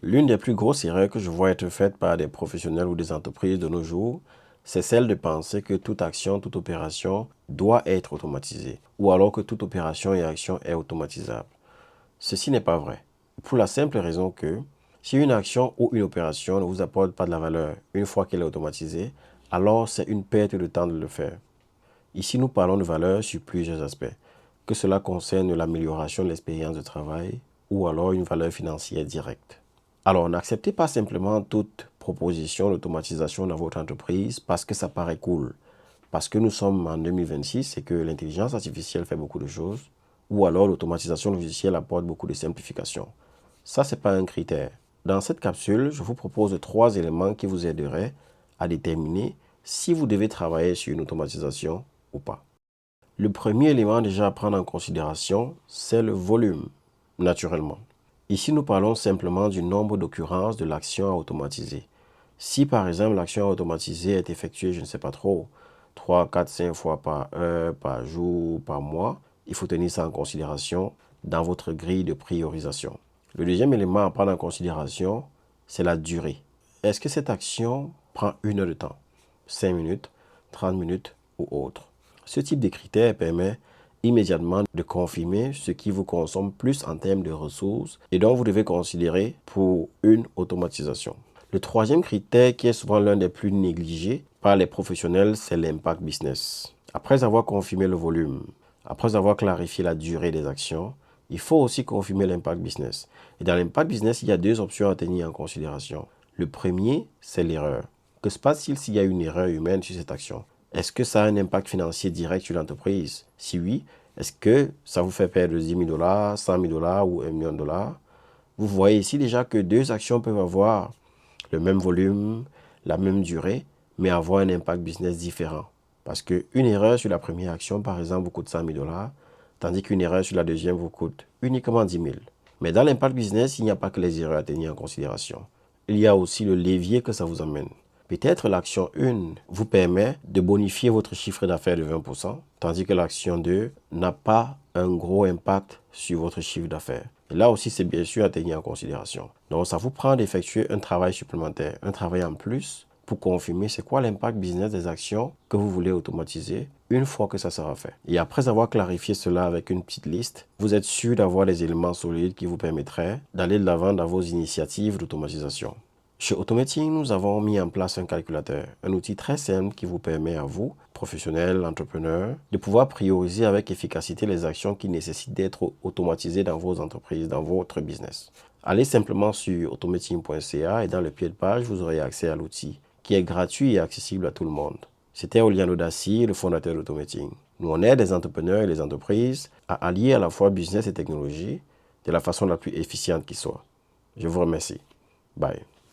L'une des plus grosses erreurs que je vois être faite par des professionnels ou des entreprises de nos jours, c'est celle de penser que toute action, toute opération doit être automatisée, ou alors que toute opération et action est automatisable. Ceci n'est pas vrai, pour la simple raison que si une action ou une opération ne vous apporte pas de la valeur une fois qu'elle est automatisée, alors c'est une perte de temps de le faire. Ici, nous parlons de valeur sur plusieurs aspects, que cela concerne l'amélioration de l'expérience de travail ou alors une valeur financière directe. Alors, n'acceptez pas simplement toute proposition d'automatisation dans votre entreprise parce que ça paraît cool, parce que nous sommes en 2026 et que l'intelligence artificielle fait beaucoup de choses, ou alors l'automatisation logicielle apporte beaucoup de simplification. Ça, ce n'est pas un critère. Dans cette capsule, je vous propose 3 éléments qui vous aideraient à déterminer si vous devez travailler sur une automatisation ou pas. Le premier élément déjà à prendre en considération, c'est le volume, naturellement. Ici, nous parlons simplement du nombre d'occurrences de l'action à automatiser. Si par exemple l'action à automatiser est effectuée, je ne sais pas trop, 3, 4, 5 fois par heure, par jour, par mois, il faut tenir ça en considération dans votre grille de priorisation. Le deuxième élément à prendre en considération, c'est la durée. Est-ce que cette action prend 1 heure de temps, 5 minutes, 30 minutes ou autre? Ce type de critère permet immédiatement de confirmer ce qui vous consomme plus en termes de ressources et donc vous devez considérer pour une automatisation. Le troisième critère, qui est souvent l'un des plus négligés par les professionnels, c'est l'impact business. Après avoir confirmé le volume, après avoir clarifié la durée des actions, il faut aussi confirmer l'impact business. Et dans l'impact business, il y a 2 options à tenir en considération. Le premier, c'est l'erreur. Que se passe-t-il s'il y a une erreur humaine sur cette action? Est-ce que ça a un impact financier direct sur l'entreprise? Si oui, est-ce que ça vous fait perdre 10 000 $, 100 000 $ ou 1 million de dollars? Vous voyez ici déjà que 2 actions peuvent avoir le même volume, la même durée, mais avoir un impact business différent. Parce qu'une erreur sur la première action, par exemple, vous coûte 100 000 $, tandis qu'une erreur sur la deuxième vous coûte uniquement 10 000. Mais dans l'impact business, il n'y a pas que les erreurs à tenir en considération. Il y a aussi le levier que ça vous amène. Peut-être l'action 1 vous permet de bonifier votre chiffre d'affaires de 20%, tandis que l'action 2 n'a pas un gros impact sur votre chiffre d'affaires. Et là aussi, c'est bien sûr à tenir en considération. Donc, ça vous prend d'effectuer un travail supplémentaire, un travail en plus pour confirmer c'est quoi l'impact business des actions que vous voulez automatiser une fois que ça sera fait. Et après avoir clarifié cela avec une petite liste, vous êtes sûr d'avoir des éléments solides qui vous permettraient d'aller de l'avant dans vos initiatives d'automatisation. Chez Automating, nous avons mis en place un calculateur, un outil très simple qui vous permet à vous, professionnels, entrepreneurs, de pouvoir prioriser avec efficacité les actions qui nécessitent d'être automatisées dans vos entreprises, dans votre business. Allez simplement sur automating.ca et dans le pied de page, vous aurez accès à l'outil qui est gratuit et accessible à tout le monde. C'était Oliano Dassi, le fondateur d'Automating. Nous, on aide les entrepreneurs et les entreprises à allier à la fois business et technologie de la façon la plus efficiente qui soit. Je vous remercie. Bye.